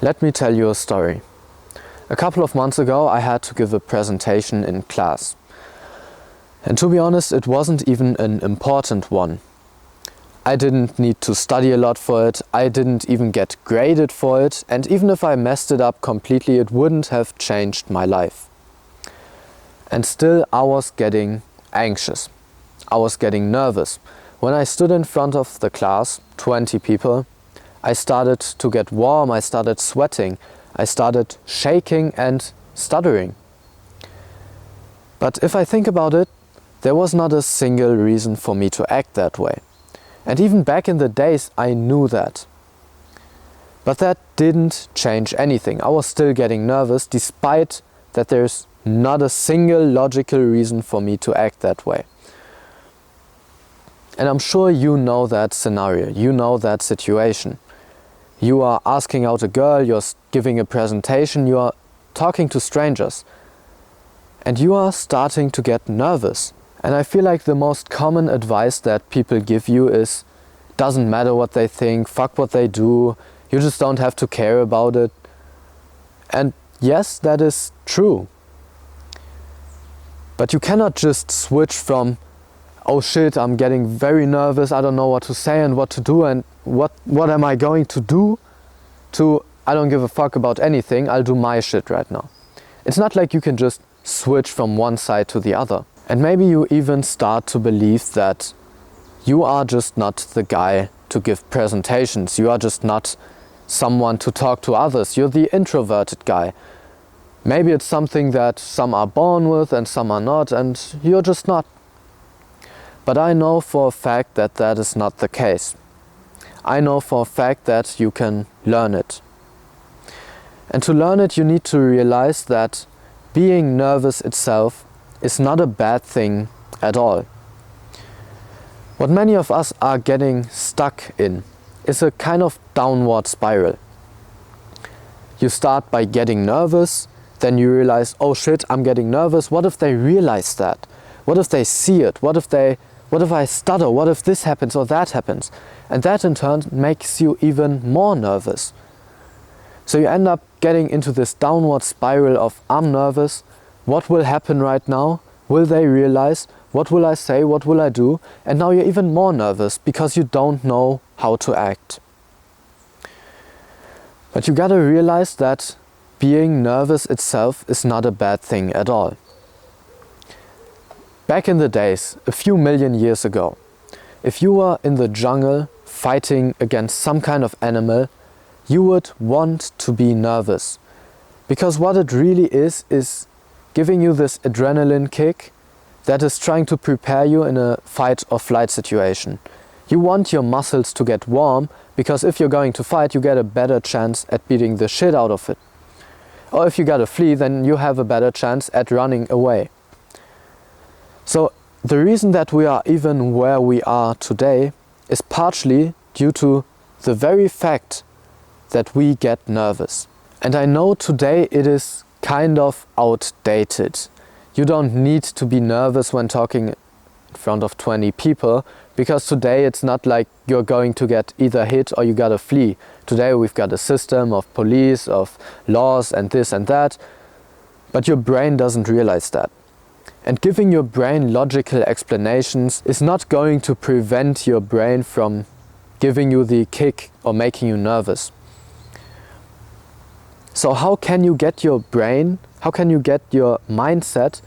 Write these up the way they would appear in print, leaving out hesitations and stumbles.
Let me tell you a story. A couple of months ago I had to give a presentation in class. And to be honest, it wasn't even an important one. I didn't need to study a lot for it, I didn't even get graded for it, and even if I messed it up completely, it wouldn't have changed my life. And still I was getting anxious. I was getting nervous. When I stood in front of the class, 20 people, I started to get warm, I started sweating, I started shaking and stuttering. But if I think about it, there was not a single reason for me to act that way. And even back in the days I knew that. But that didn't change anything. I was still getting nervous despite that there's not a single logical reason for me to act that way. And I'm sure you know that scenario, you know that situation. You are asking out a girl, you're giving a presentation, you are talking to strangers. And you are starting to get nervous. And I feel like the most common advice that people give you is, doesn't matter what they think, fuck what they do, you just don't have to care about it. And yes, that is true. But you cannot just switch from, oh shit, I'm getting very nervous, I don't know what to say and what to do and what am I going to do, to I don't give a fuck about anything, I'll do my shit right now. It's not like you can just switch from one side to the other. And maybe you even start to believe that you are just not the guy to give presentations, you are just not someone to talk to others, you're the introverted guy. Maybe it's something that some are born with and some are not, and you're just not. But I know for a fact that that is not the case. I know for a fact that you can learn it. And to learn it, you need to realize that being nervous itself is not a bad thing at all. What many of us are getting stuck in is a kind of downward spiral. You start by getting nervous, then you realize, oh shit, I'm getting nervous. What if they realize that? What if they see it? What if I stutter? What if this happens or that happens? And that in turn makes you even more nervous. So you end up getting into this downward spiral of, I'm nervous, what will happen right now? Will they realize? What will I say? What will I do? And now you're even more nervous because you don't know how to act. But you gotta realize that being nervous itself is not a bad thing at all. Back in the days, a few million years ago, if you were in the jungle fighting against some kind of animal, you would want to be nervous. Because what it really is giving you this adrenaline kick that is trying to prepare you in a fight or flight situation. You want your muscles to get warm because if you're going to fight, you get a better chance at beating the shit out of it. Or if you gotta flee, then you have a better chance at running away. So the reason that we are even where we are today is partially due to the very fact that we get nervous. And I know today it is kind of outdated. You don't need to be nervous when talking in front of 20 people, because today it's not like you're going to get either hit or you gotta flee. Today we've got a system of police, of laws and this and that, but your brain doesn't realize that. And giving your brain logical explanations is not going to prevent your brain from giving you the kick or making you nervous. So how can you get your brain, how can you get your mindset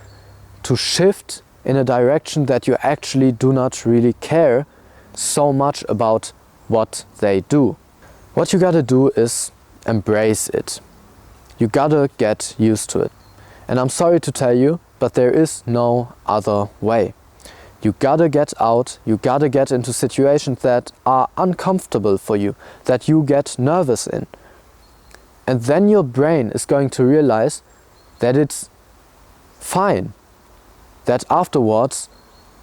to shift in a direction that you actually do not really care so much about what they do? What you gotta do is embrace it. You gotta get used to it. And I'm sorry to tell you, but there is no other way. You gotta get out, you gotta get into situations that are uncomfortable for you, that you get nervous in. And then your brain is going to realize that it's fine. That afterwards,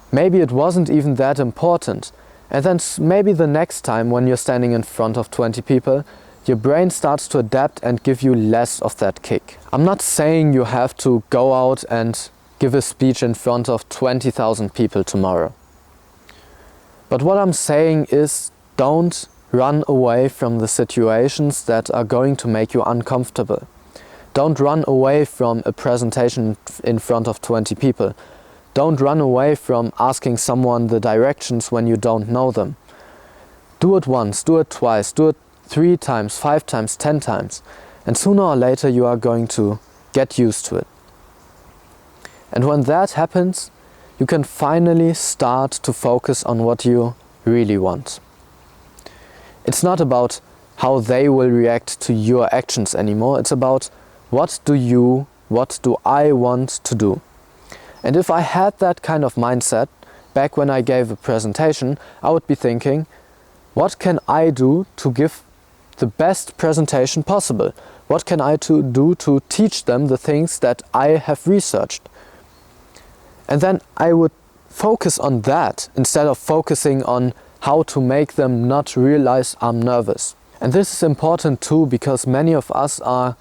maybe it wasn't even that important. And then maybe the next time when you're standing in front of 20 people, your brain starts to adapt and give you less of that kick. I'm not saying you have to go out and give a speech in front of 20,000 people tomorrow. But what I'm saying is, don't run away from the situations that are going to make you uncomfortable. Don't run away from a presentation in front of 20 people. Don't run away from asking someone the directions when you don't know them. Do it once, do it twice, do it 3 times, 5 times, 10 times. And sooner or later you are going to get used to it. And when that happens, you can finally start to focus on what you really want. It's not about how they will react to your actions anymore. It's about what do I want to do? And if I had that kind of mindset back when I gave a presentation, I would be thinking, what can I do to give the best presentation possible? What can I do to teach them the things that I have researched? And then I would focus on that instead of focusing on how to make them not realize I'm nervous. And this is important too, because many of us are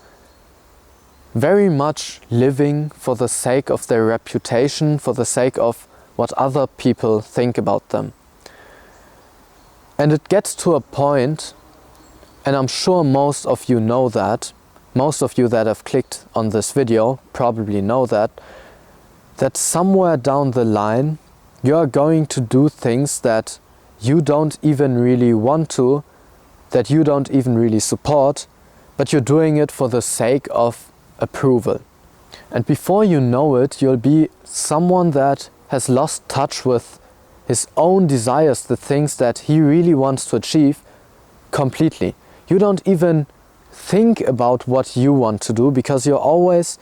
very much living for the sake of their reputation, for the sake of what other people think about them. And it gets to a point, and I'm sure most of you know that, most of you that have clicked on this video probably know that somewhere down the line you are going to do things that you don't even really want to, that you don't even really support, but you're doing it for the sake of approval. And before you know it, you'll be someone that has lost touch with his own desires, the things that he really wants to achieve, completely. You don't even think about what you want to do because you're always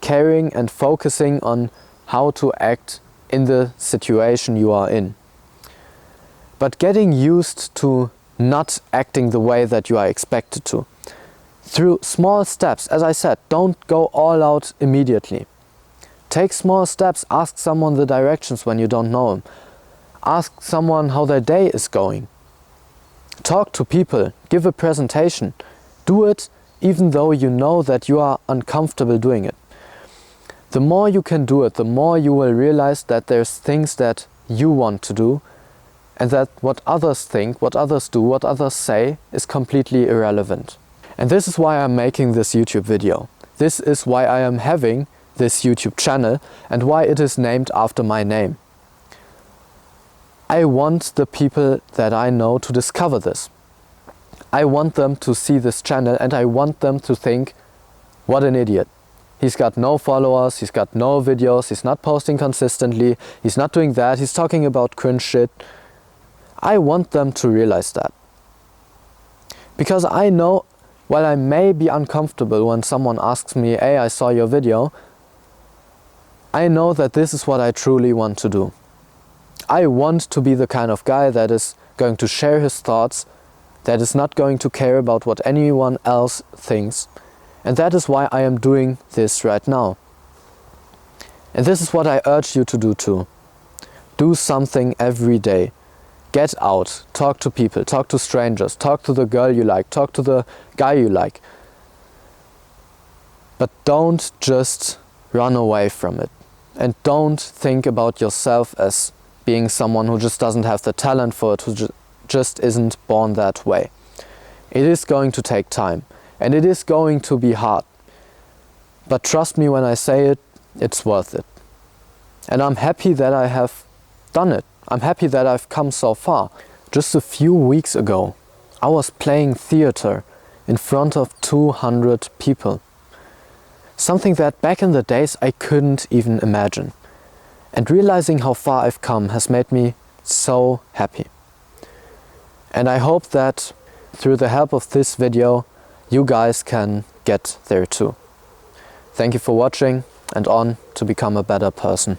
caring and focusing on how to act in the situation you are in. But getting used to not acting the way that you are expected to. Through small steps, as I said, don't go all out immediately. Take small steps, ask someone the directions when you don't know them. Ask someone how their day is going. Talk to people, give a presentation. Do it even though you know that you are uncomfortable doing it. The more you can do it, the more you will realize that there's things that you want to do, and that what others think, what others do, what others say is completely irrelevant. And this is why I'm making this YouTube video. This is why I am having this YouTube channel and why it is named after my name. I want the people that I know to discover this. I want them to see this channel and I want them to think, what an idiot. He's got no followers, he's got no videos, he's not posting consistently, he's not doing that, he's talking about cringe shit. I want them to realize that. Because I know, while I may be uncomfortable when someone asks me, hey, I saw your video, I know that this is what I truly want to do. I want to be the kind of guy that is going to share his thoughts, that is not going to care about what anyone else thinks. And that is why I am doing this right now. And this is what I urge you to do too. Do something every day. Get out, talk to people, talk to strangers, talk to the girl you like, talk to the guy you like. But don't just run away from it. And don't think about yourself as being someone who just doesn't have the talent for it, who just isn't born that way. It is going to take time. And it is going to be hard. But trust me when I say it, it's worth it. And I'm happy that I have done it. I'm happy that I've come so far. Just a few weeks ago, I was playing theater in front of 200 people. Something that back in the days I couldn't even imagine. And realizing how far I've come has made me so happy. And I hope that through the help of this video, you guys can get there too. Thank you for watching and on to become a better person.